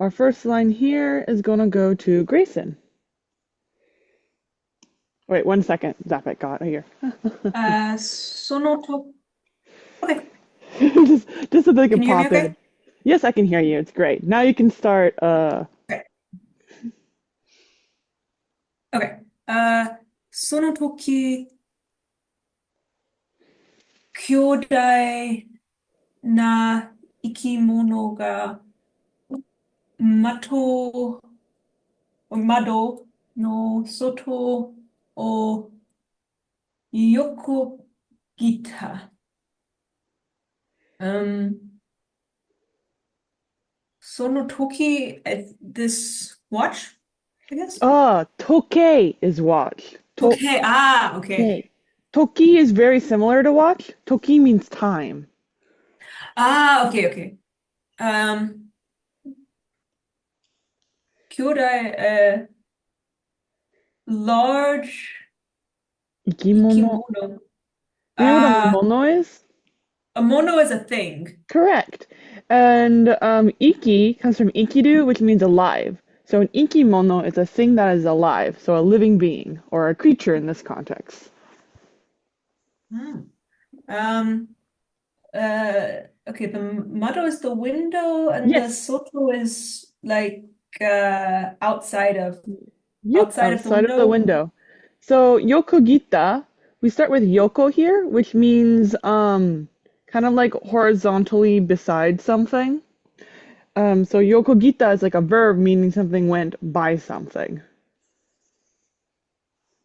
our first line here is going to go to Grayson. Wait, 1 second. Zapic got here. そのと、Okay. just so they can Can you hear me pop in. okay? Yes, I can hear you. It's great. Now you can start. Okay. Okay. その時、巨大な生き物が窓、窓の外を横切った。その時、this watch, I guess? Toke is watch. Okay, okay. Okay. Toki is very similar to watch. Toki means time. Okay. 巨大、large 生き物。生き物。Do you know what a mono is? A mono is a thing. Correct. And iki comes from ikiru, which means alive. So an ikimono is a thing that is alive, so a living being or a creature in this context. Okay, the mado is the window and the Yes. soto is like outside of Yep, the outside of the window. window. So yokogita, we start with yoko here, which means kind of like horizontally beside something. So yokogita is like a verb meaning something went by something.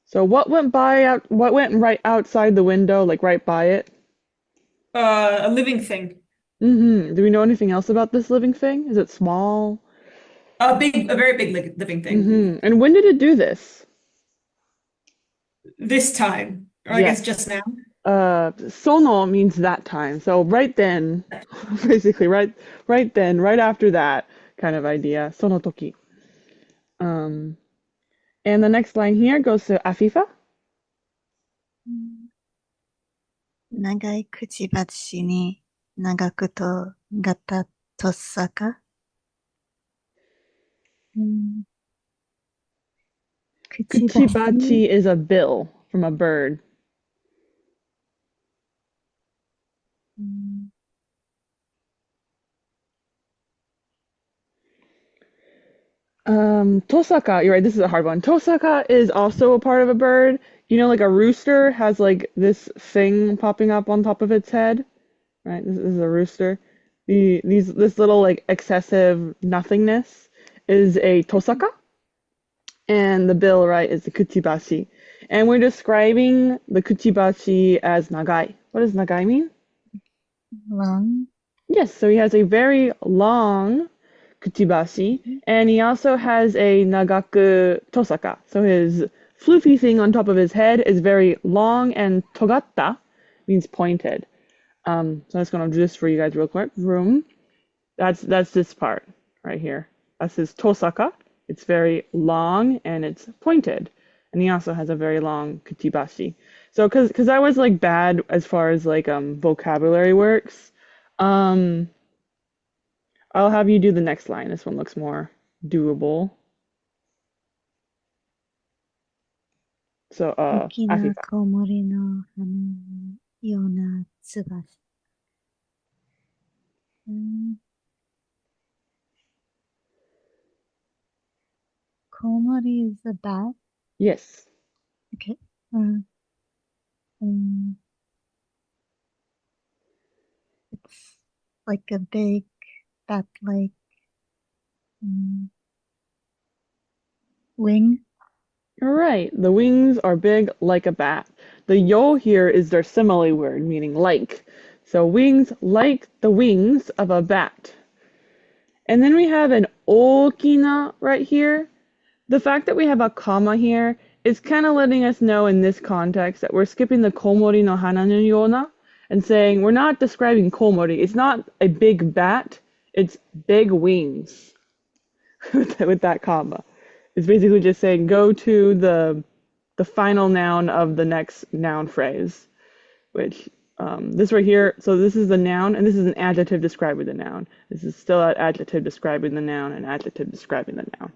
So what went right outside the window, like right by it? A living thing. Do we know anything else about this living thing? Is it small? A very big living thing. And when did it do this? This time, or I guess just now. Sono means that time. So right then, basically right then, right after that kind of idea. Sono toki. And the next line here goes to Afifa. 長いくちばしに長くとがたとっさか。Kuchibachi is a bill from a bird. Tosaka, you're right, this is a hard one. Tosaka is also a part of a bird. You know, like a rooster has like this thing popping up on top of its head, right? This is a rooster. This little like excessive nothingness is a tosaka, and the bill, right, is the kuchibashi. And we're describing the kuchibashi as nagai. What does nagai mean? Long. Yes, so he has a very long kuchibashi, and he also has a nagaku tosaka. So his floofy thing on top of his head is very long, and togatta means pointed. So I'm just gonna do this for you guys real quick. That's this part right here. That's his tosaka. It's very long and it's pointed. And he also has a very long kuchibashi. So cause I was like bad as far as like vocabulary works. I'll have you do the next line. This one looks more doable. So 大きな Afifa. コウモリの羽のような翼。コウモリ is a bat. Yes. Okay. It's like a big bat-like wing. Right. The wings are big like a bat. The yo here is their simile word, meaning like. So wings like the wings of a bat. And then we have an okina right here. The fact that we have a comma here is kind of letting us know in this context that we're skipping the komori no hana no yona and saying we're not describing komori. It's not a big bat. It's big wings with that comma. It's basically just saying go to the final noun of the next noun phrase, which This right here, so this is the noun, and this is an adjective describing the noun. This is still an adjective describing the noun, and adjective describing the noun.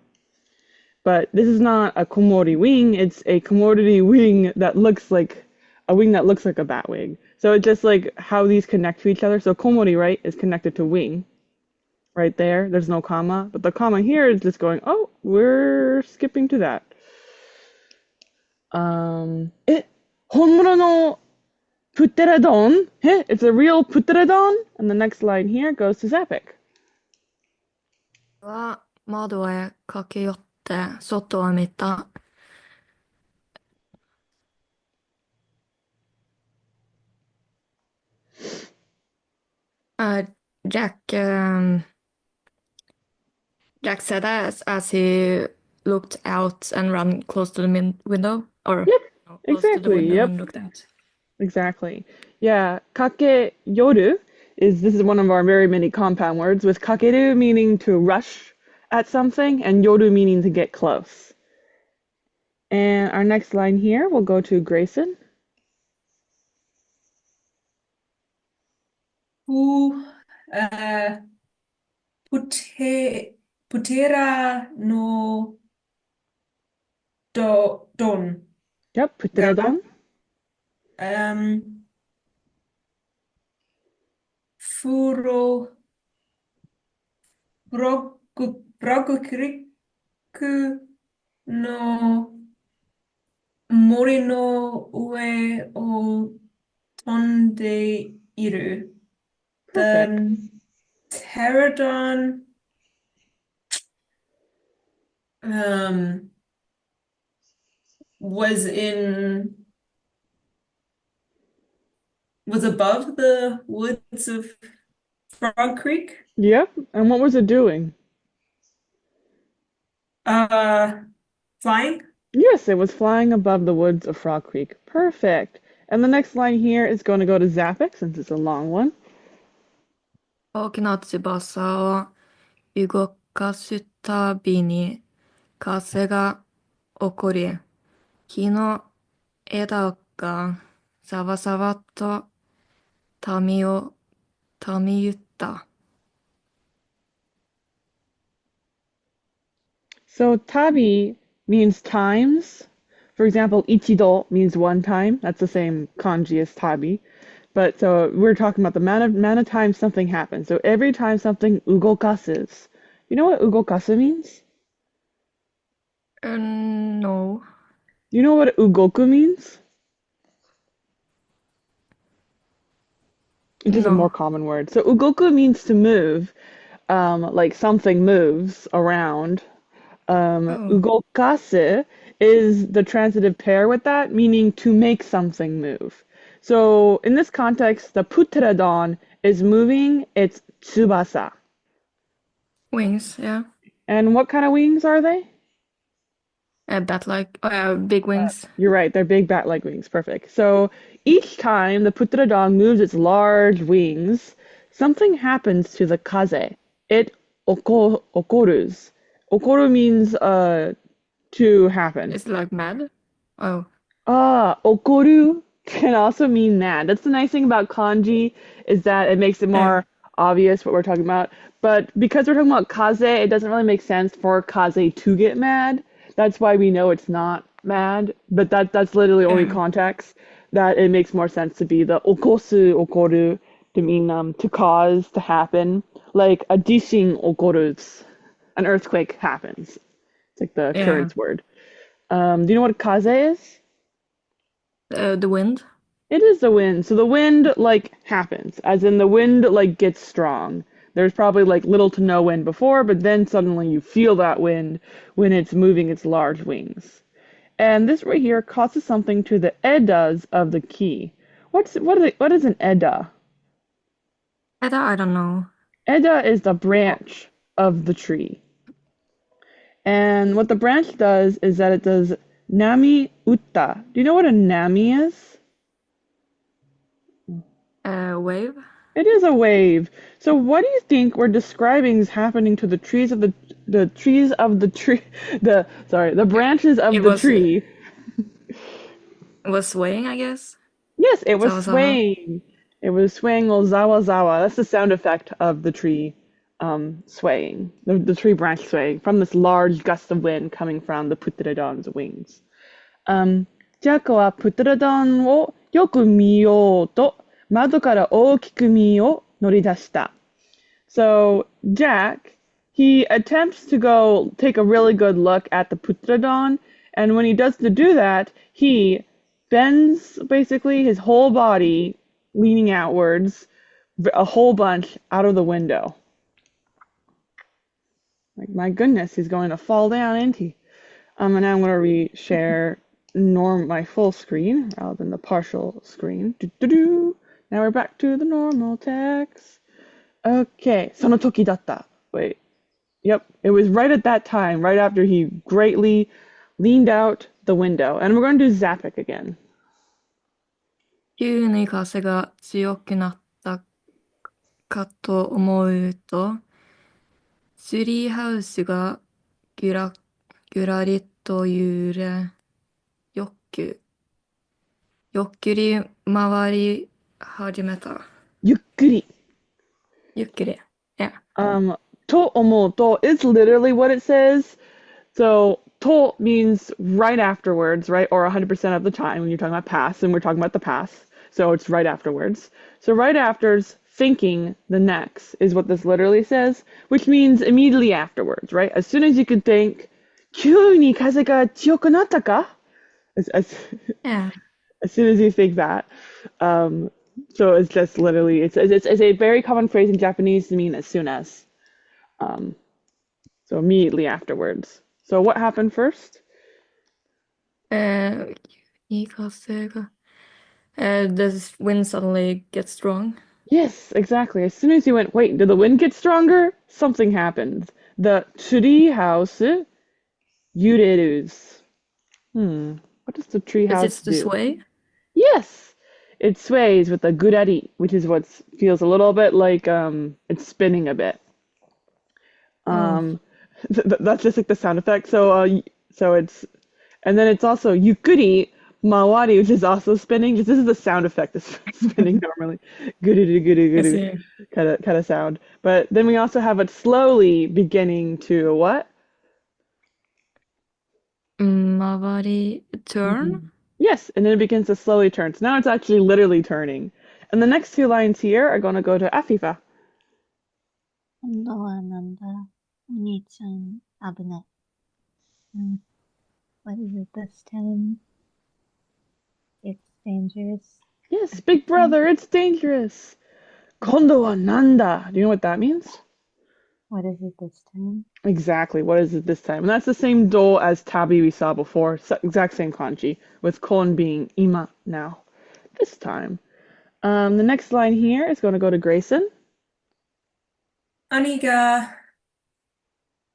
But this is not a komori wing, it's a komori wing that looks like a wing that looks like a bat wing. So it's just like how these connect to each other. So komori, right, is connected to wing. Right there, there's no comma. But the comma here is just going, oh, we're skipping to that. 本物のプテラドン? It's a real pterodon? And the next line here goes to Zapic. は窓へ駆け寄って外を見た。Jack said as he looked out and ran close to the window, or Yep, close to the exactly, window yep. and looked out. Exactly. Yeah, kakeyoru this is one of our very many compound words, with kakeru meaning to rush at something and yoru meaning to get close. And our next line here will go to Grayson. プテラのドン Yep, pterodon. フログクリックの森の上を飛んでいる。Perfect. The pterodon was above the woods of Frog Creek. Yep, and what was it doing? Flying. Yes, it was flying above the woods of Frog Creek. Perfect. And the next line here is going to go to Zapic, since it's a long one. 大きな翼を動かすたびに風が起こり、木の枝がざわざわと波打った。So tabi means times. For example, ichido means one time. That's the same kanji as tabi. But so we're talking about the amount of times something happens. So every time something ugokases. You know what ugokasu means? No. You know what ugoku means? It's just a No. more common word. So ugoku means to move, like something moves around. Ugokasu is the transitive pair with that, meaning to make something move. So in this context, the pterodon is moving its tsubasa. Wings, yeah. And what kind of wings are they? Bat-like, big wings. You're right, they're big bat-like wings. Perfect. So each time the pterodon moves its large wings, something happens to the kaze. It okorus. Okoru means to happen. It's like mad. Oh. Okoru can also mean mad. That's the nice thing about kanji, is that it makes it more obvious what we're talking about. But because we're talking about kaze, it doesn't really make sense for kaze to get mad. That's why we know it's not mad. But that's literally only context, that it makes more sense to be the okosu okoru, to mean to cause, to happen. Like a dishin okorus. An earthquake happens. It's like the currents word. Do you know what kaze is? The wind. It is the wind. So the wind like happens, as in the wind like gets strong. There's probably like little to no wind before, but then suddenly you feel that wind when it's moving its large wings. And this right here causes something to the edas of the key. What is an eda? Eda, I don't know. Eda is the branch of the tree. And what the branch does is that it does nami utta. Do you know what a nami is? Wave. It is a wave. So what do you think we're describing is happening to the trees of the branches of the tree? It was swaying, I guess. Yes, it was Zawa zawa. swaying. It was swaying zawa zawa. That's the sound effect of the tree swaying, the tree branch swaying from this large gust of wind coming from the Putradon's wings. ジャックはプトラドンをよく見ようと窓から大きく身を乗り出した。So Jack, he attempts to go take a really good look at the Putradon, and when he does to do that, he bends basically his whole body, leaning outwards, a whole bunch out of the window. Like, my goodness, he's going to fall down, isn't he? And now I'm going to re-share my full screen rather than the partial screen. Now we're back to the normal text. Okay, その時だった. Wait. Yep, it was right at that time, right after he greatly leaned out the window. And we're going to do Zapic again. 急に風が強くなったかと思うと、ツリーハウスがぐらりと揺れ、ゆっくり回り始めた。ゆっくり。ゆっくり。Yeah. と思うと is literally what it says. So, と means right afterwards, right? Or 100% of the time when you're talking about past, and we're talking about the past. So it's right afterwards. So right after's thinking the next is what this literally says, which means immediately afterwards, right? As soon as you can think, 急に風が強くなったか? Yeah. As soon as you think that. So it's just literally, it's a very common phrase in Japanese to mean as soon as. So immediately afterwards. So what happened first? 急に風がdoes wind suddenly get strong? Yes, exactly. As soon as you went, wait, did the wind get stronger? Something happened. The tree house yureru. What does the tree house Is it the do? sway? Yes, it sways with a gurari, which is what feels a little bit like it's spinning a bit. That's just like the sound effect. So it's, and then it's also yukuri mawari, which is also spinning. This is the sound effect of spinning normally. Guru guru kind of sound. But then we also have it slowly beginning to what? Mawari turn? Yes, and then it begins to slowly turn. So now it's actually literally turning. And the next two lines here are going to go to Afifa. 今度はなんだお兄ちゃん危ない。What is it this time? It's dangerous. Yes, big brother, it's dangerous. 今度はなんだ? Do you know what that means? What is it this time? Exactly, what is it this time? And that's the same do as tabi we saw before. Exact same kanji, with kon being ima now. This time. The next line here is going to go to Grayson. 兄が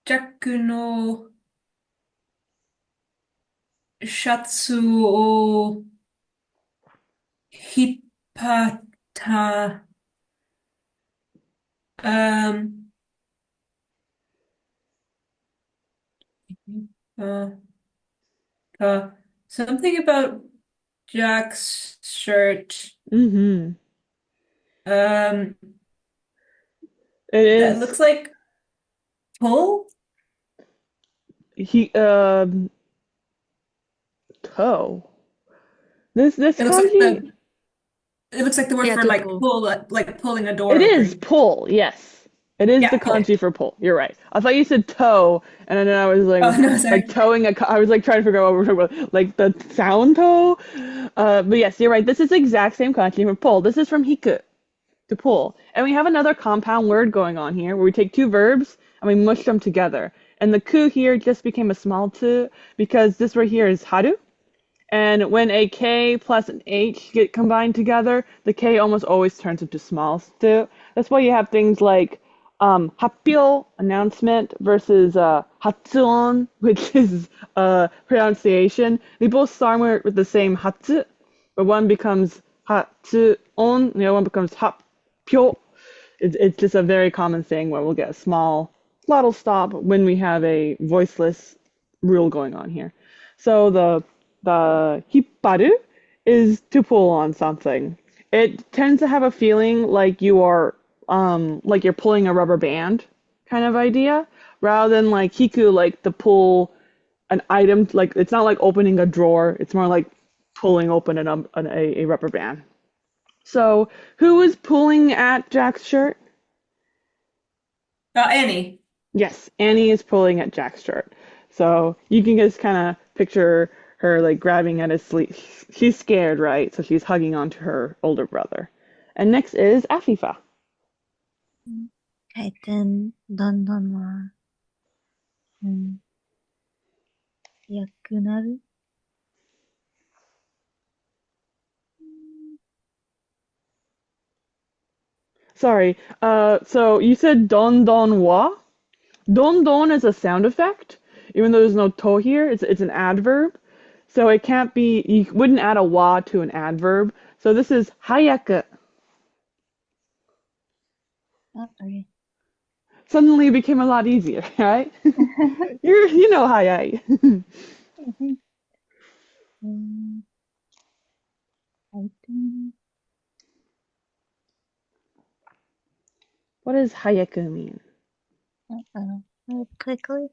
ジャックのシャツを引っ張った。Something about Jack's shirt. Mm-hmm. It It is. That looks like pull. Toe. This It looks like kanji. it looks like the word Yeah, for to like pull. pull, like pulling a door It is open. pull, yes. It is Yeah, the pull. kanji for pull. You're right. I thought you said toe, and then I was like, Oh no, sorry. like towing I was like trying to figure out what we're talking about, like the sound toe. But yes, you're right. This is the exact same kanji for pull. This is from hiku, to pull. And we have another compound word going on here, where we take two verbs and we mush them together. And the ku here just became a small tu because this right here is haru. And when a K plus an H get combined together, the K almost always turns into small tu. That's why you have things like happyo, announcement, versus hatsuon, which is pronunciation. They both start with the same hatsu, but one becomes hatsuon, the other one becomes happyo. It's just a very common thing where we'll get a small glottal stop when we have a voiceless rule going on here. So the hipparu is to pull on something. it tends to have a feeling like like you're pulling a rubber band kind of idea, rather than like hiku, like to pull an item. Like it's not like opening a drawer. It's more like pulling open a rubber band. So who was pulling at Jack's shirt? Annie. Yes, Annie is pulling at Jack's shirt. So you can just kind of picture her like grabbing at his sleeve. She's scared, right? So she's hugging onto her older brother. And next is Afifa. 回転どんどんは、良くなる。Sorry. So you said don don wa? Don don is a sound effect, even though there's no to here. It's an adverb. So it can't be, you wouldn't add a wa to an adverb. So this is hayaku. Oh, okay. Suddenly it became a lot easier, right? You know hayai. What does hayaku mean? Quickly?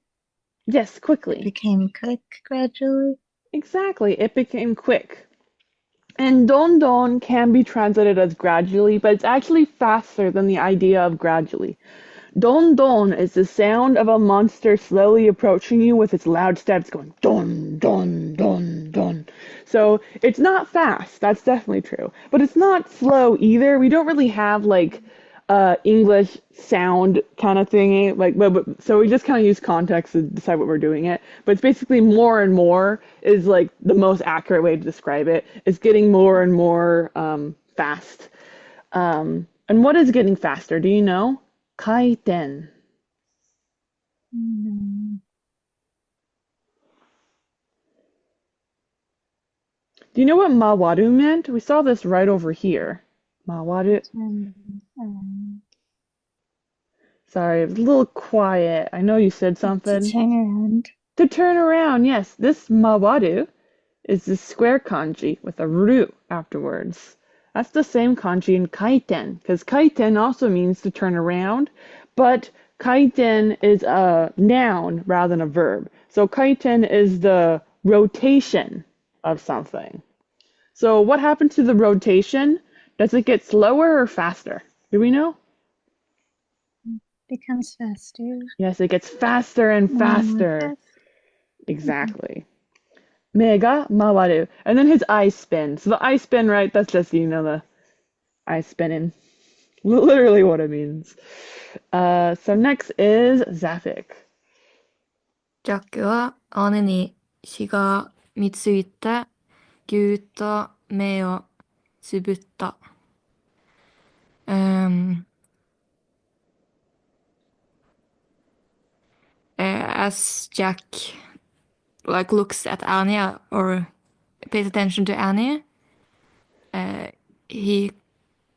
Yes, It quickly. became quick gradually. Exactly. It became quick. And don don can be translated as gradually, but it's actually faster than the idea of gradually. Don don is the sound of a monster slowly approaching you with its loud steps going don don don don. So it's not fast, that's definitely true. But it's not slow either. We don't really have like English sound kind of thingy. So we just kind of use context to decide what we're doing it. But it's basically more and more is like the most accurate way to describe it. It's getting more and more fast. And what is getting faster? Do you know? Kaiten. Do you know what mawaru meant? We saw this right over here. Mawaru. Sorry, it was a little quiet. I know you said To something. turn around. To turn around, yes. This mawaru is the square kanji with a ru afterwards. That's the same kanji in kaiten, because kaiten also means to turn around, but kaiten is a noun rather than a verb. So kaiten is the rotation of something. So what happened to the rotation? Does it get slower or faster? Do we know? Becomes faster. Yes, it gets faster and More and more faster. fast. Exactly. Mega mawaru. And then his eyes spin. So the eyes spin, right? That's just, the eyes spinning. Literally what it means. So next is Zapic. ジャックは姉にしがみついてぎゅっと目をつぶった。As Jack like looks at Annie or pays attention to Annie, he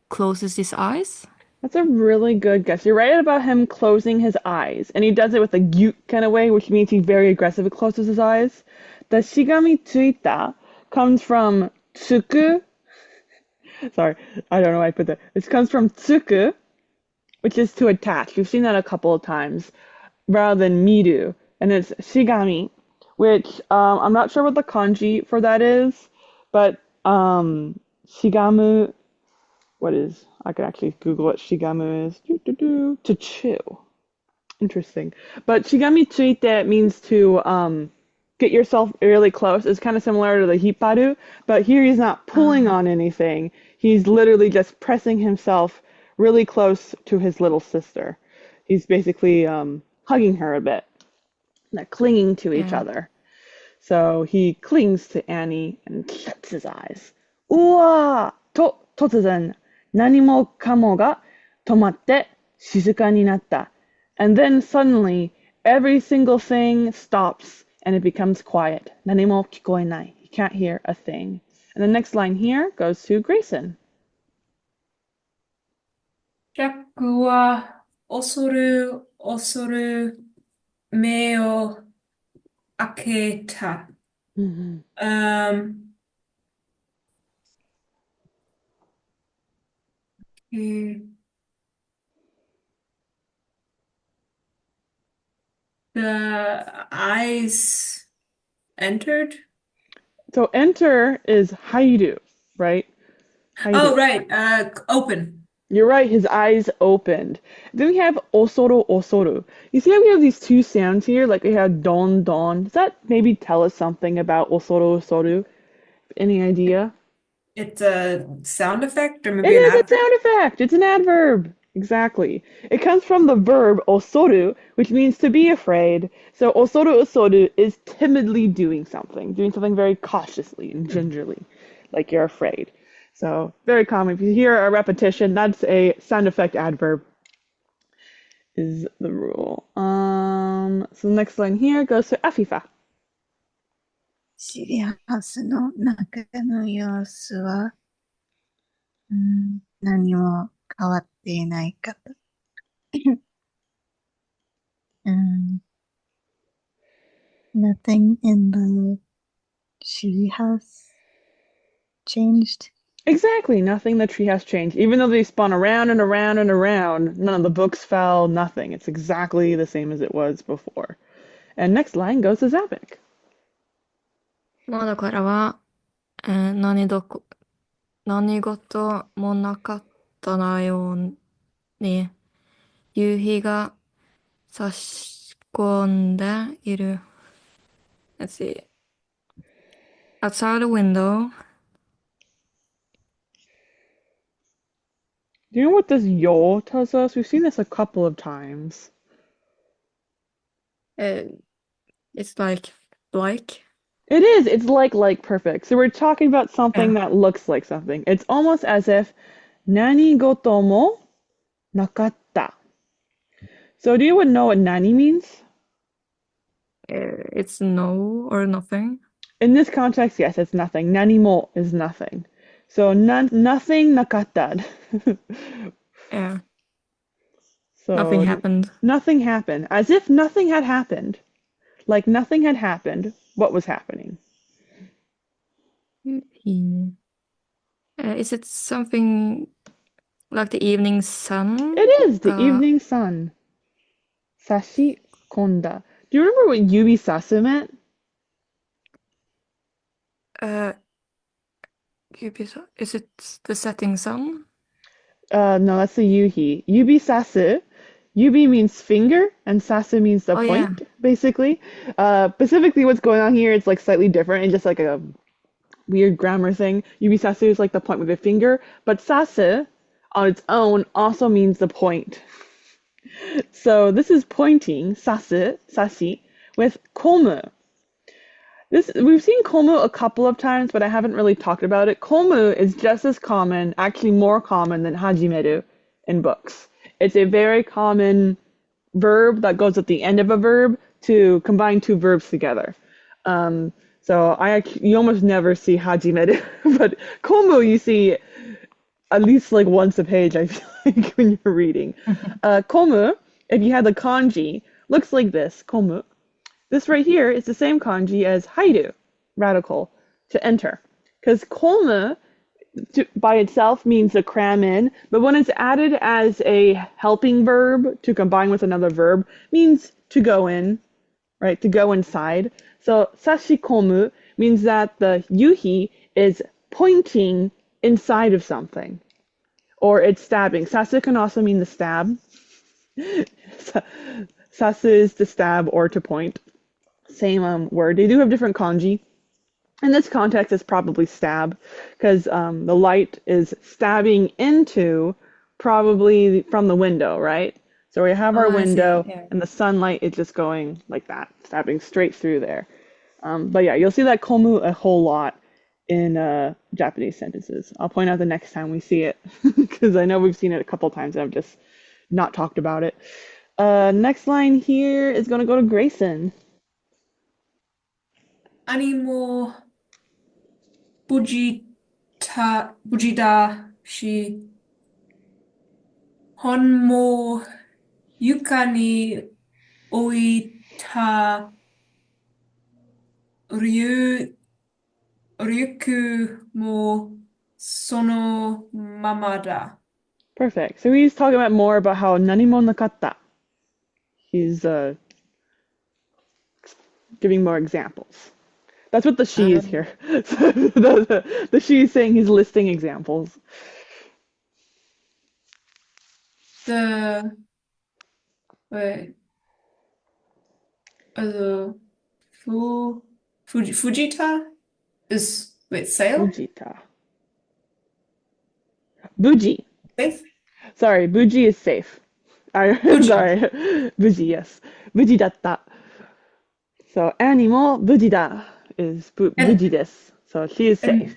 closes his eyes. That's a really good guess. You're right about him closing his eyes. And he does it with a gyut kind of way, which means he very aggressively closes his eyes. The shigami tsuita comes from tsuku. Sorry, I don't know why I put that. It comes from tsuku, which is to attach. We've seen that a couple of times, rather than miru. And it's shigami, which I'm not sure what the kanji for that is, but shigamu, what is, I can actually Google what shigamu is. To chew. Interesting. But shigami tsuite means to get yourself really close. It's kind of similar to the hipparu, but here he's not pulling on anything. He's literally just pressing himself really close to his little sister. He's basically hugging her a bit. They're clinging to each other. So he clings to Annie and shuts his eyes. Uwa! To totsuzen, nani mo kamo ga tomatte shizuka ni natta. And then suddenly, every single thing stops and it becomes quiet. Nani mo kikoenai. You can't hear a thing. And the next line here goes to Grayson. ジャックは恐る恐る目を開けた。The eyes entered. So enter is hairu, right? Oh, Hairu. right. Open. You're right, his eyes opened. Then we have osoru osoru. You see how we have these two sounds here? Like we have don don. Does that maybe tell us something about osoru osoru? Any idea? It's a sound effect or It maybe an is a adverb. sound effect. It's an adverb. Exactly. It comes from the verb osoru, which means to be afraid. So osoru osoru is timidly doing something very cautiously and gingerly, like you're afraid. So very common. If you hear a repetition, that's a sound effect adverb is the rule. So the next line here goes to Afifa. シリアハウスの中の様子は、何も変わっていないかと。Nothing in the tree house changed. Exactly, nothing in the treehouse changed. Even though they spun around and around and around, none of the books fell, nothing. It's exactly the same as it was before. And next line goes to Zapic. 窓からは、何事もなかったように、夕日が差し込んでいる。Let's see. Outside the window, Do you know what this yo tells us? We've seen this a couple of times. it's like. It is. It's like perfect. So we're talking about something that looks like something. It's almost as if nani goto mo nakatta. So do you know what nani means? It's no or nothing. In this context, yes, it's nothing. Nani mo is nothing. So nothing nakatta. Yeah, So nothing happened. nothing happened. As if nothing had happened. Like nothing had happened. What was happening? Is it something like the evening sun? It is the evening sun. Sashi konda. Do you remember what yubi sasu meant? Is it the setting sun? No, that's the yuhi. Yubi sasu. Yubi means finger, and sasu means the point, basically. Specifically, what's going on here is like slightly different and just like a weird grammar thing. Yubi sasu is like the point with the finger, but sasu on its own also means the point. So this is pointing, sasu, sashi, with komu. We've seen komu a couple of times, but I haven't really talked about it. Komu is just as common, actually more common than hajimeru in books. It's a very common verb that goes at the end of a verb to combine two verbs together. So you almost never see hajimeru, but komu you see at least like once a page, I feel like, when you're reading. Komu, if you had the kanji, looks like this, komu. This right here is the same kanji as hairu, radical, to enter. Because komu by itself means to cram in, but when it's added as a helping verb to combine with another verb, means to go in, right? To go inside. So sashikomu means that the yuhi is pointing inside of something, or it's stabbing. Sasu can also mean the stab. Sasu is to stab or to point. Same word. They do have different kanji. In this context, it's probably stab, because the light is stabbing into probably from the window, right? So we have our window, and the sunlight is just going like that, stabbing straight through there. But yeah, you'll see that komu a whole lot in Japanese sentences. I'll point out the next time we see it, because I know we've seen it a couple times and I've just not talked about it. Next line here is going to go to Grayson. 何も無事だし、本も床に置いたリュックもそのままだ。Perfect. So he's talking about more about how nanimo nakatta. He's giving more examples. That's what the she is here. The she is saying he's listing examples. The Fujita is sail? Fujita. Buji. Safe? Sorry, Buji is safe. Buji. Sorry. Buji, yes. Buji datta. So Annie mo buji da is buji desu. So she is safe.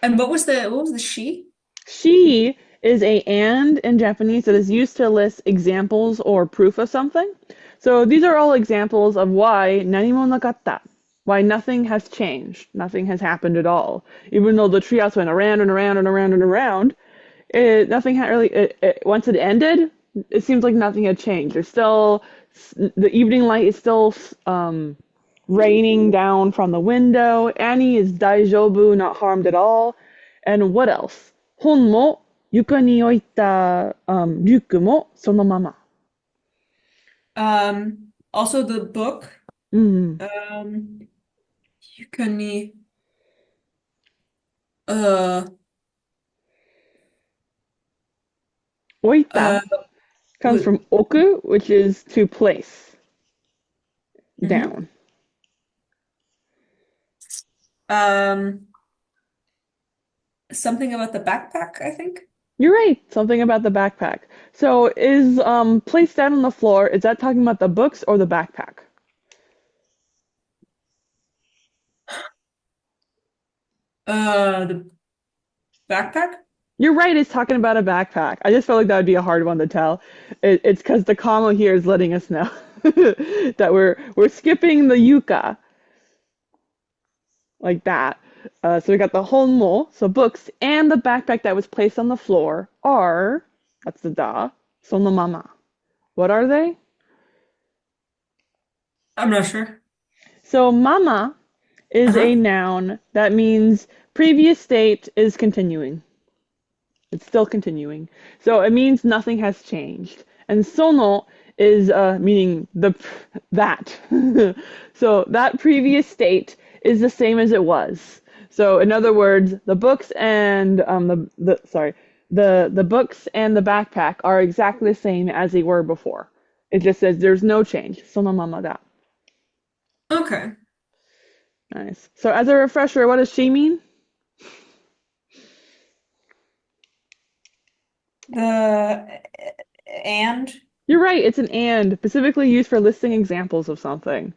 And what was the she? She is a and in Japanese that is used to list examples or proof of something. So these are all examples of why nanimo nakatta, why nothing has changed, nothing has happened at all. Even though the treehouse went around and around and around and around, nothing had really. Once it ended, it seems like nothing had changed. There's still the evening light is still raining down from the window. Annie is daijobu, not harmed at all. And what else? Hon mo yuka ni oita ryuku mo sono mama. Also the book. Mm. Yuka ni Oita comes from oku, which is to place down. Something about the backpack, I think. You're right. Something about the backpack. So is placed down on the floor, is that talking about the books or the backpack? The backpack? You're right, it's talking about a backpack. I just felt like that would be a hard one to tell. It's because the comma here is letting us know that we're skipping the yuka. Like that. So we got the honmo, so books, and the backpack that was placed on the floor are, that's the da, sono mama. What are they? I'm not sure. So mama is a noun that means previous state is continuing. It's still continuing. So it means nothing has changed. And sono is meaning that. So that previous state is the same as it was. So in other words, the books and the books and the backpack are exactly the same as they were before. It just says there's no change. Sono mama da. Okay. Nice. So as a refresher, what does she mean? And? You're right, it's an and, specifically used for listing examples of something.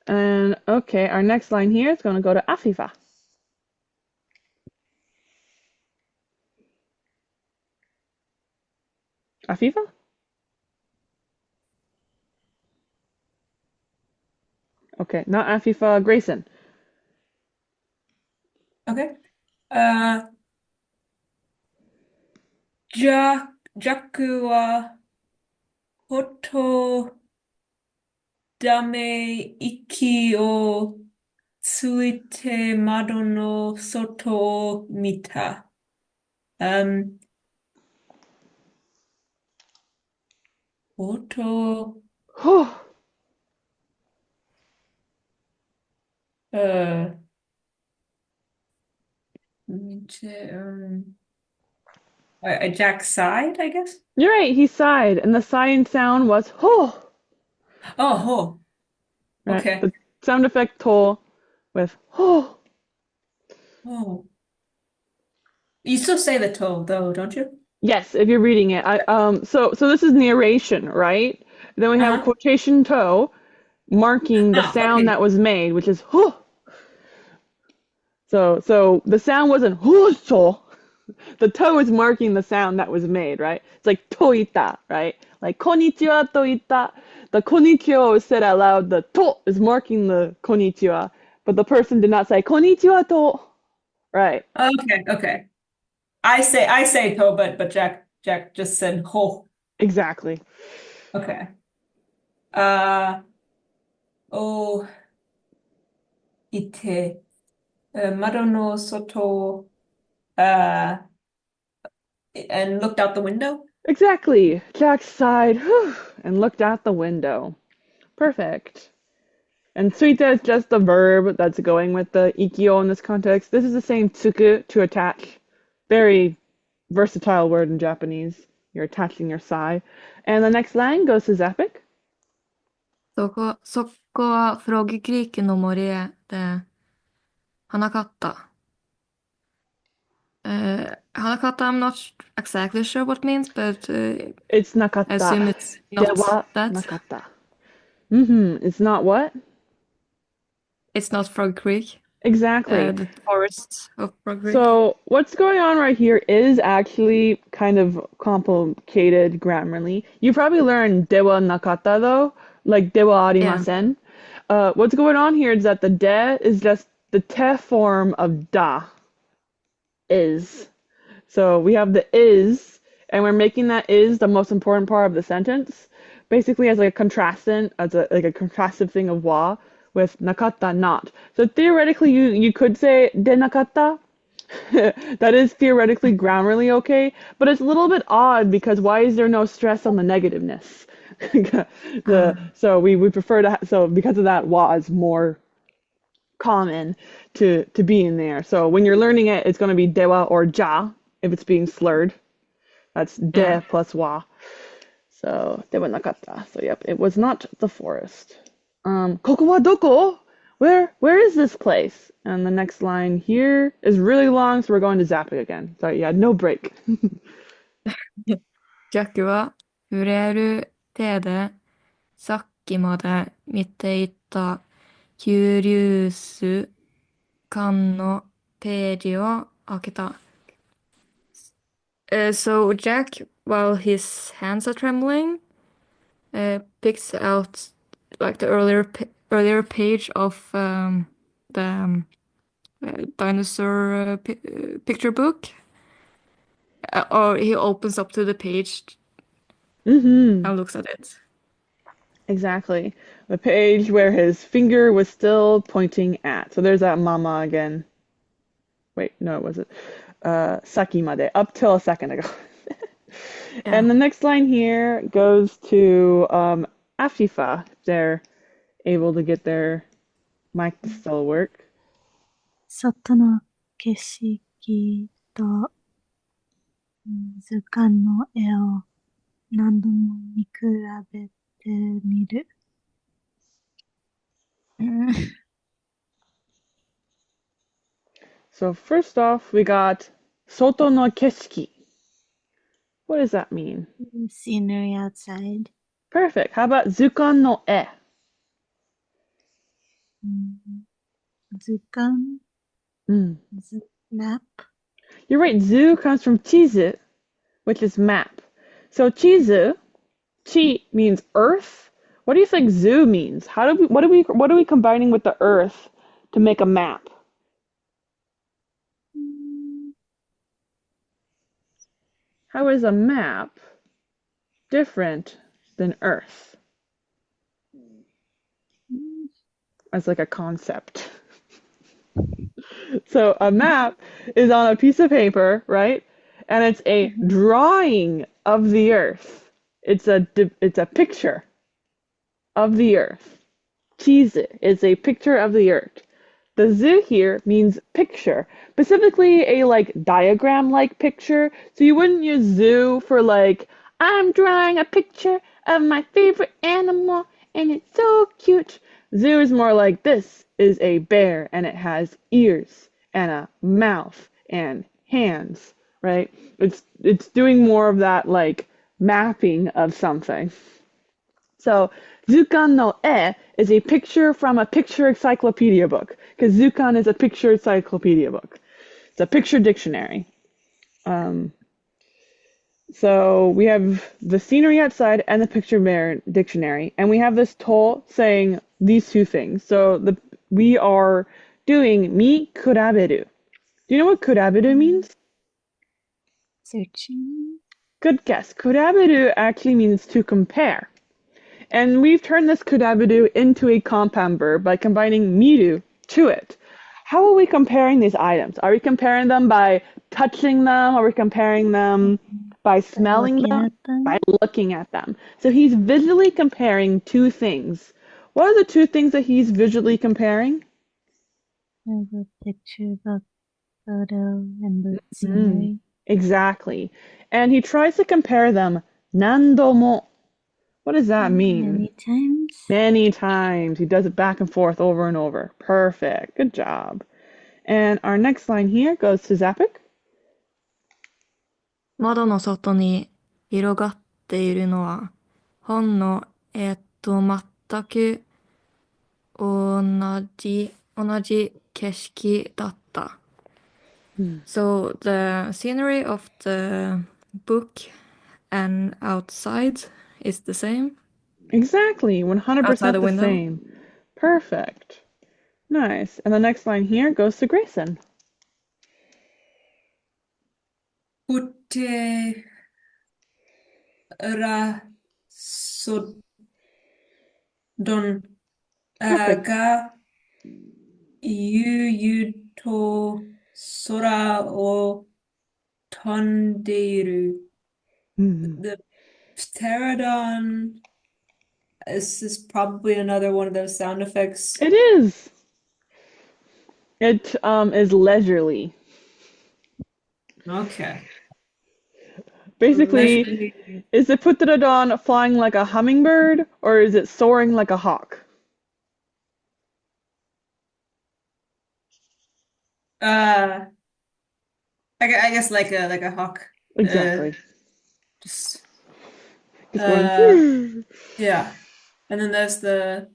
And okay, our next line here is going to go to Afifa. Afifa? Okay, not Afifa, Grayson. Okay. Jaku wa hoto dame iki o tsuite mado no soto o mita. Hoto Jack sighed, I guess. You're right, he sighed, and the sighing sound was ho. Oh, ho. Right? Okay. The sound effect to with ho. Oh. You still say the to though, don't you? Yes, if you're reading it. So this is narration, right? Then we have quotation to marking the sound that was made, which is ho. So the sound wasn't ho so. The to is marking the sound that was made, right? It's like toita, right? Like konnichiwa toita. The konnichiwa was said out loud. The to is marking the konnichiwa, but the person did not say konnichiwa to. Right. Okay. I say to, but Jack just said ho. Exactly. Okay. O ite mado no soto and looked out the window. Exactly. Jack sighed and looked out the window. Perfect. And suita is just the verb that's going with the ikio in this context. This is the same tsuku, to attach. Very versatile word in Japanese. You're attaching your sigh. And the next line goes to Zapic. そこはフロギクリークの森で、花かった。花かった I'm not exactly sure what it means, but It's I nakatta. assume it's not Dewa that. nakatta. It's not what? It's not Frog Creek, Exactly. the forest of Frog Creek. So what's going on right here is actually kind of complicated grammarly. You probably learned dewa nakata though, like dewa arimasen. What's going on here is that the de is just the te form of da. Is. So we have the is, and we're making that is the most important part of the sentence, basically as like a contrastant, as like a contrastive thing of wa with nakata not. So theoretically you could say de nakata. That is theoretically grammarly okay, but it's a little bit odd because why is there no stress on the negativeness? So we prefer to so because of that wa is more common to be in there. So when you're learning it, it's going to be dewa or ja if it's being slurred. That's de plus wa. So dewa nakata. So yep, it was not the forest. Koko wa doko? Where is this place? And the next line here is really long, so we're going to Zapic again. Sorry, yeah, no break. ジャックは触れる手でさっきまで見ていた急流数巻のページを開けた。So Jack, while his hands are trembling, picks out like the earlier page of the dinosaur picture book. Or he opens up to the page and looks at it. Exactly. The page where his finger was still pointing at. So there's that mama again. Wait, no, it wasn't. Saki made, up till a second ago. And the next line here goes to Afifa, if they're able to get their mic to still work. 外の景色と図鑑の絵を何度も見比べてみる。So first off, we got soto no keshiki. What does that mean? Scenery outside. Perfect. How about zukan no e? 図鑑 map. You're right. Zu comes from chizu, which is map. So chizu, chi means earth. What do you think zu means? What are we combining with the earth to make a map? How is a map different than earth? As like a concept. So a map is on a piece of paper, right? And it's a drawing of the earth. It's a picture of the earth. Chizu is a picture of the earth. The zu here means picture, specifically a like diagram-like picture. So you wouldn't use zu for like, I'm drawing a picture of my favorite animal and it's so cute. Zu is more like this is a bear and it has ears and a mouth and hands, right? It's doing more of that like mapping of something. So Zukan no e is a picture from a picture encyclopedia book, because Zukan is a picture encyclopedia book. It's a picture dictionary. So we have the scenery outside and the picture dictionary, and we have this to saying these two things. So we are doing mi kuraberu. Do you know what kuraberu means? Searching. Good guess. Kuraberu actually means to compare. And we've turned this kuraberu into a compound verb by combining miru to it. how are we comparing these items? Are we comparing them by touching them? Are we comparing them by smelling Looking them? at them. By looking at them. So he's visually comparing two things. What are the two things that he's visually comparing? There's a picture, the photo, and the scenery. Exactly. And he tries to compare them 何度も. What does that mean? Many times. Many times. He does it back and forth over and over. Perfect. Good job. And our next line here goes to Zapic. 窓の外に広がっているのは本の全く同じ景色だった。So the scenery of the book and outside is the same. Exactly. 100% Outside the the window. same. Perfect. Nice. And the next line here goes to Grayson. プテラソドン Perfect. が悠々と空を飛んでいる。The pterodon. This is probably another one of those sound effects. It is. It is leisurely. Okay. Basically, Leisurely. is the pterodon flying like a hummingbird or is it soaring like a hawk? I guess like a hawk. Exactly. Just Just going. yeah. And then there's the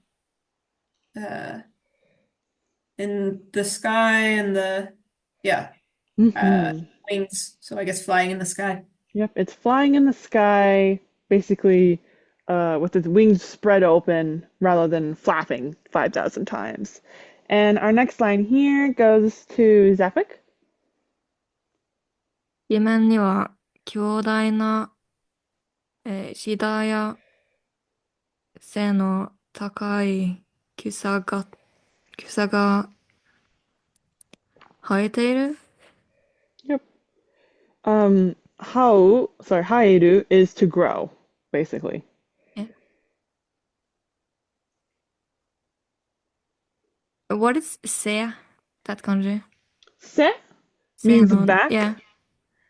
in the sky and the wings. So I guess flying in the sky. Yep, it's flying in the sky, basically, with its wings spread open rather than flapping 5,000 times. And our next line here goes to Zapic. 地面には強大な、シダや背の高い草が生えている。 Yep. Haeru is to grow, basically. Yeah. What is se? That kanji? Se means Se no- back, Yeah.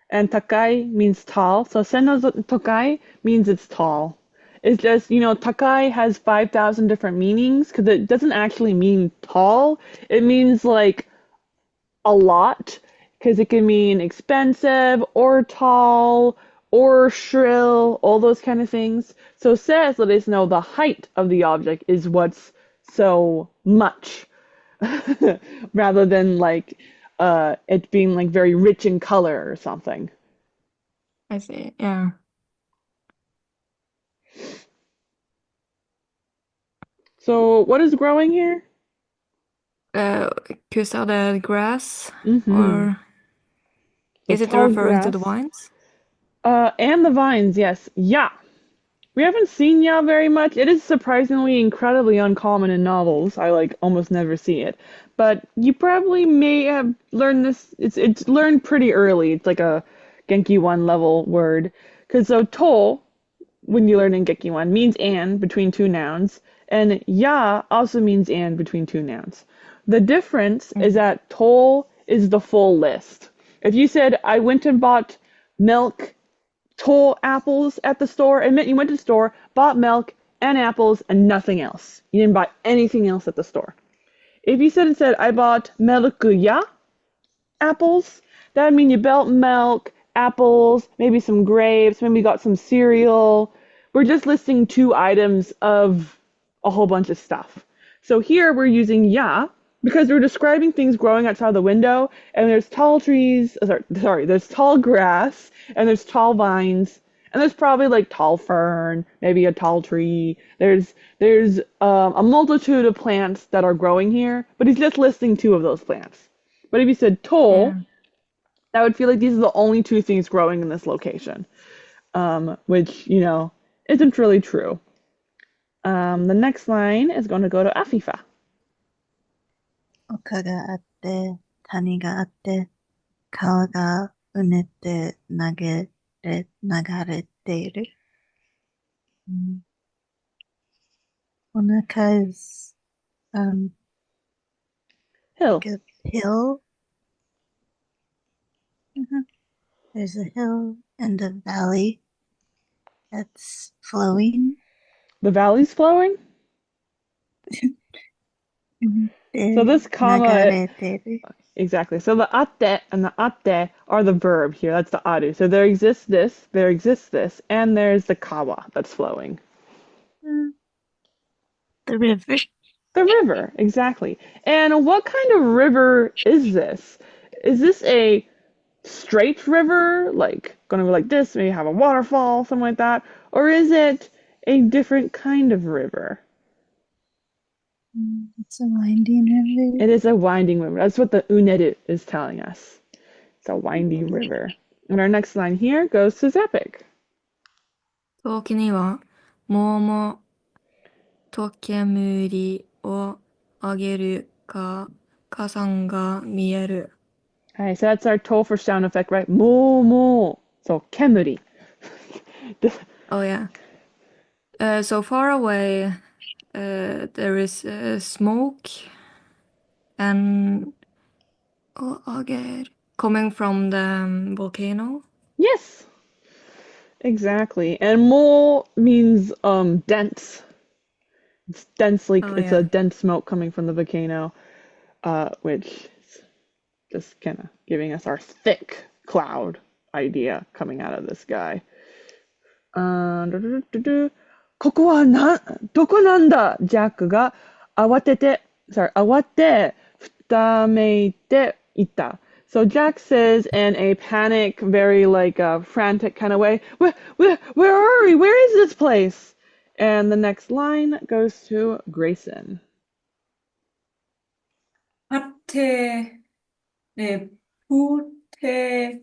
and takai means tall. So se no tokai means it's tall. It's just, takai has 5,000 different meanings because it doesn't actually mean tall. It means like a lot because it can mean expensive or tall or shrill, all those kind of things. So says let us know the height of the object is what's so much rather than like it being like very rich in color or something. I see. Yeah. So what is growing here? Kusa the grass, Mhm. or The is it tall referring to the grass. vines? And the vines, yes. Ya. We haven't seen ya very much. It is surprisingly incredibly uncommon in novels. I like almost never see it. But you probably may have learned this. It's learned pretty early. It's like a Genki 1 level word. Because so to, when you learn in Genki 1, means and between two nouns. And ya also means and between two nouns. The difference is that to is the full list. If you said, I went and bought milk, to apples at the store, it meant you went to the store, bought milk and apples and nothing else. You didn't buy anything else at the store. If you said instead, I bought melkuya apples, that would mean you bought milk, apples, maybe some grapes, maybe you got some cereal. We're just listing two items of a whole bunch of stuff. So here we're using ya because we're describing things growing outside the window, and there's tall trees, there's tall grass, and there's tall vines, and there's probably like tall fern, maybe a tall tree. There's a multitude of plants that are growing here, but he's just listing two of those plants. But if you said to, that would feel like these are the only two things growing in this location, which, isn't really true. The next line is going to go to Afifa. 丘があって、谷があって、川がうねって流れている。On a is Hill. like a hill. There's a hill and a valley that's flowing. The valley's flowing? So this comma, exactly. So the atte and the atte are the verb here. That's the aru. So there exists this, and there's the kawa that's flowing. The river. The river, exactly. And what kind of river is this? Is this a straight river, like going to be like this, maybe have a waterfall, something like that? Or is it a different kind of river? It's a winding river. It is a winding river. That's what the uneru is telling us. It's a winding river. And our next line here goes to Zapic. 陶器には桃と煙を上げる火山が見える。Alright, so that's our Topher sound effect, right? Mo. So kemuri. Oh yeah. So far away, there is smoke and coming from the volcano. Yes. Exactly. And mo means dense. It's densely it's yeah. a dense smoke coming from the volcano, which is just kind of giving us our thick cloud idea coming out of the sky. ここはどこなんだジャックが慌てふためいていった。So Jack says in a panic, very like a frantic kind of way, where are we? Where is this place? And the next line goes to Grayson. ね、プテ、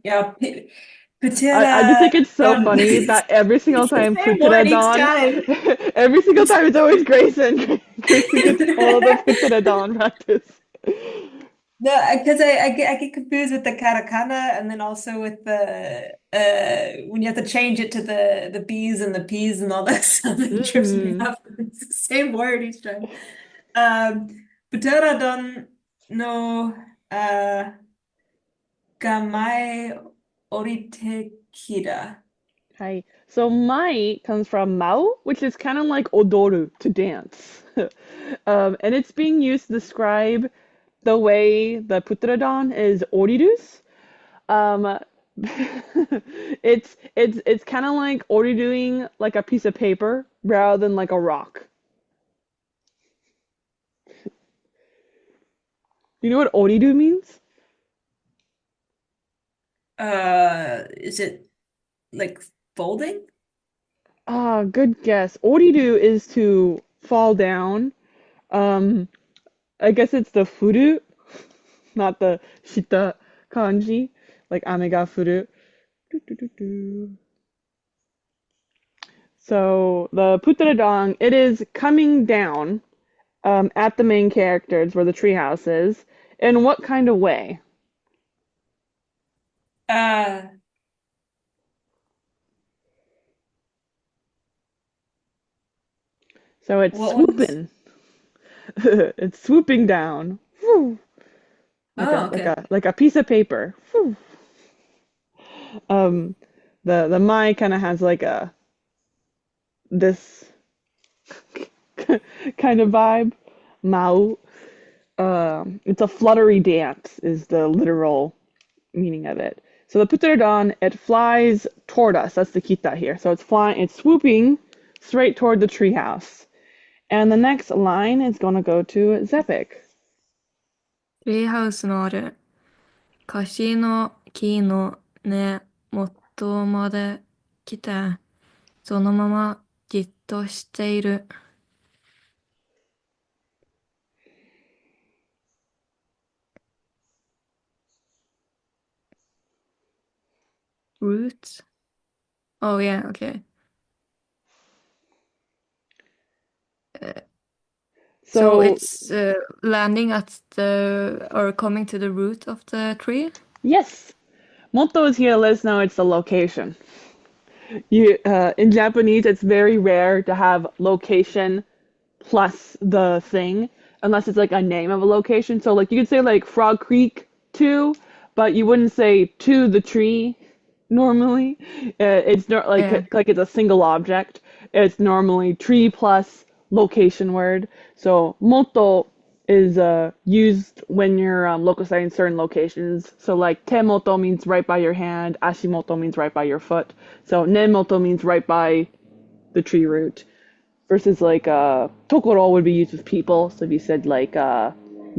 yeah, I just think it's so Pterodon. funny that every single It's the time same word each time. every single time it's always Grayson. Grayson gets all the Pterodon practice. No, because I get confused with the katakana and then also with the when you have to change it to the B's and the P's and all that stuff. It trips me up. It's the same word each time. Pterodon no gamai orite kira. Hi. So mai comes from mau, which is kind of like odoru, to dance. And it's being used to describe the way the putradon is orirus. It's kind of like oriruing like a piece of paper rather than like a rock. You know what oriru means? Is it like folding? Ah, good guess. Oriru is to fall down. I guess it's the furu, not the shita kanji, like ame ga furu. So the putradon, it is coming down at the main characters where the treehouse is. In what kind of way? So it's What ones? swooping. It's swooping down. Whew. Okay. Like a piece of paper. Whew. The mai kind of has like this kind of vibe. Mau. It's a fluttery dance is the literal meaning of it. So the putradon, it flies toward us. That's the kita here. So it's swooping straight toward the treehouse. And the next line is going to go to Zapic. ツリーハウスのあるカシの木の根元まで来て、そのままじっとしている。Roots? Oh yeah, okay. So it's landing at or coming to the root of the tree? Yes, Moto is here to let us know it's the location. In Japanese, it's very rare to have location plus the thing, unless it's like a name of a location. So like you could say like Frog Creek to, but you wouldn't say to the tree normally. It's not Yeah. like it's a single object. It's normally tree plus location word. So moto is used when you're localizing certain locations. So like temoto means right by your hand, ashimoto means right by your foot. So nemoto means right by the tree root. Versus like tokoro would be used with people. So if you said like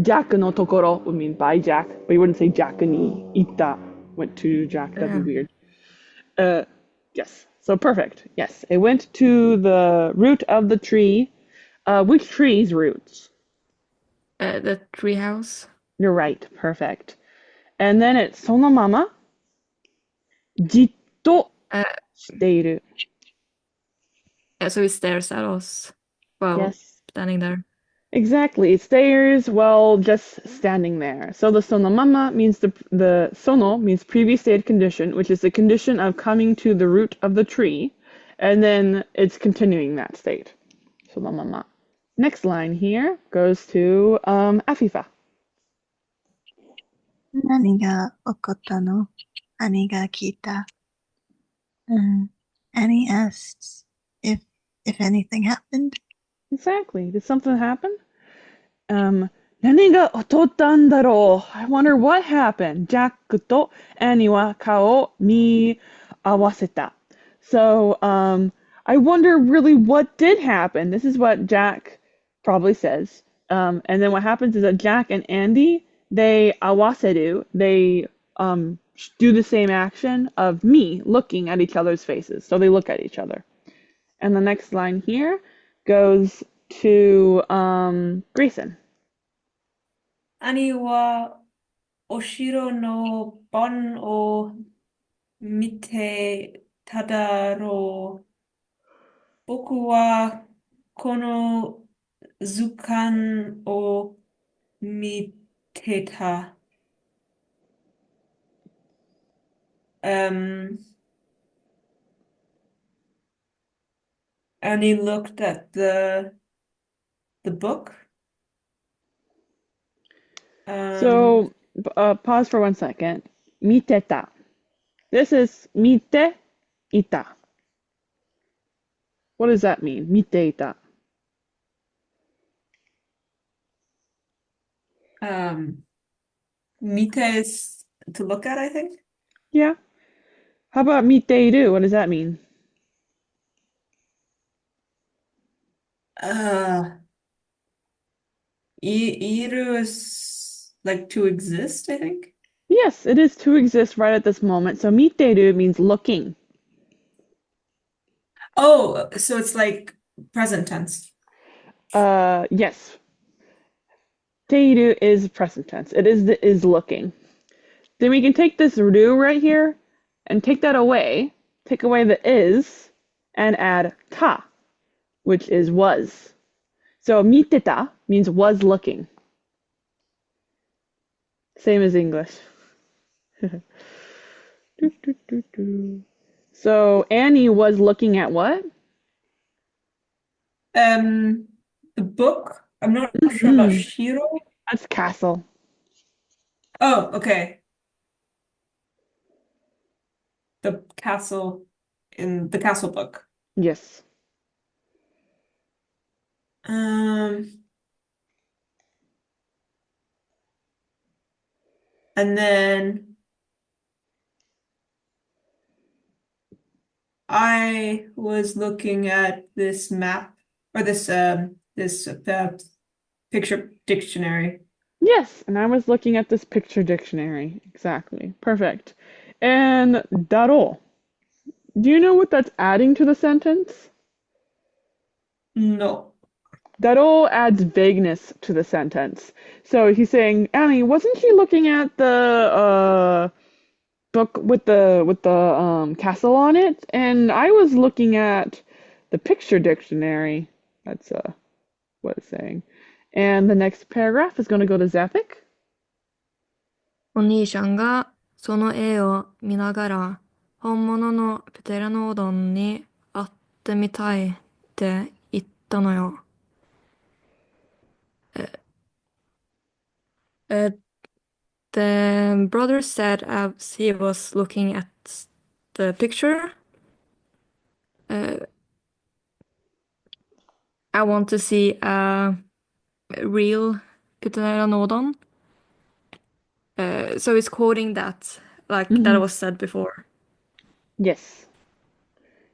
Jack no tokoro would mean by Jack, but you wouldn't say Jack ni ita went to Jack. That'd be weird. Yes. So perfect. Yes, it went to the root of the tree. Which tree's roots? The treehouse. You're right. Perfect. And then it's そのままじっと Uh, している. so it stares at us while Yes. standing there. Exactly. It stares while just standing there. So the sonomama means the sono means previous state condition, which is the condition of coming to the root of the tree, and then it's continuing that state. Sonomama. Next line here goes to Afifa. 何が起こったの？兄が聞いた。Annie asks if anything happened. Exactly. Did something happen? 何が起こったんだろう? I wonder what happened. ジャックとアニは顔を見合わせた. So, I wonder really what did happen. This is what Jack probably says. And then what happens is that Jack and Andy, they awaseru, they do the same action of me looking at each other's faces. So they look at each other. And the next line here goes to Grayson. 兄はお城の門を見てただろう。僕はこの図鑑を見てた。Annie looked at the book. So, pause for 1 second. Miteta. This is mite ita. What does that mean? Mite ita. Mite is to look at, I think. Yeah. How about miteiru? What does that mean? Iru is like to exist, I think. Yes, it is to exist right at this moment. So miteiru means looking. Oh, so it's like present tense. Yes. Teiru is present tense. It is looking. Then we can take this ru right here and take that away. Take away the is and add ta, which is was. So miteta means was looking. Same as English. So Annie was looking at what? The book. I'm not sure about Shiro. That's castle. Oh, okay. The castle in the castle book. Yes. And then I was looking at this map or this picture dictionary. Yes, and I was looking at this picture dictionary. Exactly. Perfect. And daro. Do you know what that's adding to the sentence? No. Daro adds vagueness to the sentence. So he's saying, Annie, wasn't she looking at the book with the castle on it? And I was looking at the picture dictionary. That's what it's saying. And the next paragraph is going to go to Zapic. お兄ちゃんがその絵を見ながら、本物のプテラノドンに会ってみたいって言ったのよ。The brother said as he was looking at the picture, I want to see a real pteranodon. So he's quoting that, like that was said before. Yes.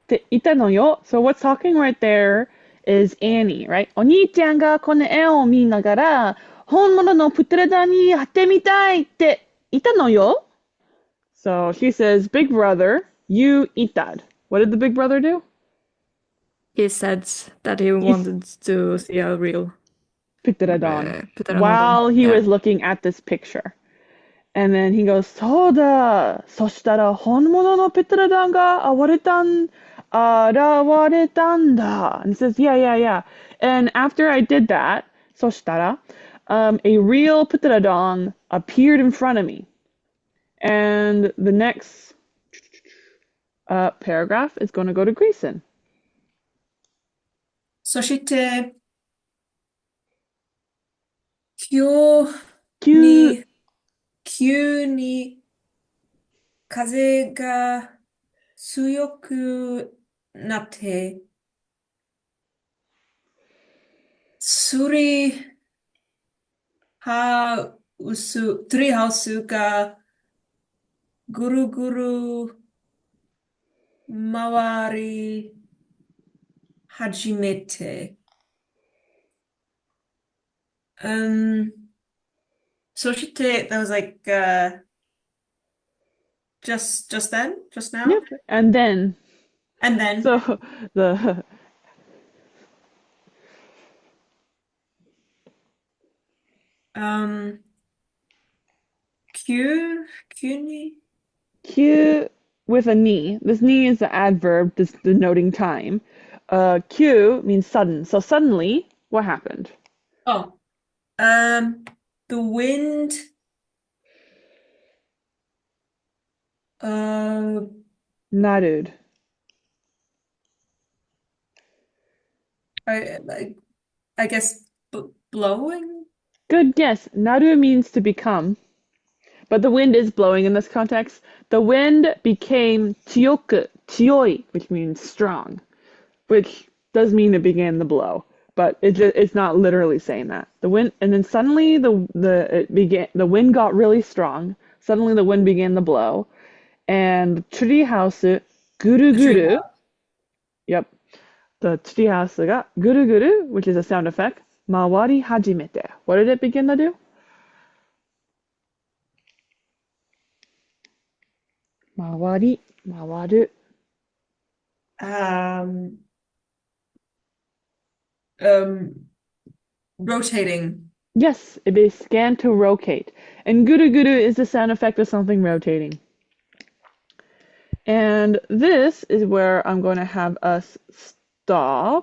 って言ったのよ。So what's talking right there is Annie, right? お兄ちゃんがこの絵を見ながら、本物のプテラダに会ってみたいって言ったのよ。So she says, Big brother, you eat that. What did the big brother do? He said that he wanted to see a real Pteranodon. pteranodon. While he Yeah. was looking at this picture. And then he goes, そうだ。そしたら本物のペトラダンが現れたんだ. And he says, yeah. And after I did that, そしたら, a real pteranodon appeared in front of me. And the next paragraph is going to go to Grayson. そして、急に風が強くなって、ツリーハウスがぐるぐる回り始めて、そして、that was like just now? Yep. And then. So the Q with a ni. This ni is the adverb denoting time. Q means sudden. So suddenly, what happened? The wind Narud. I guess blowing? Good guess. Naru means to become. But the wind is blowing in this context. The wind became chiyoi, which means strong, which does mean it began to blow, but it's not literally saying that. The wind, and then suddenly the wind got really strong. Suddenly the wind began to blow, and the tree house guru guru. Yep, the tree house got guru guru, which is a sound effect. Mawari hajimete. What did it begin to do? Mawari, mawaru. Rotating. Yes, it began to rotate. And guru guru is the sound effect of something rotating. And this is where I'm going to have us stop.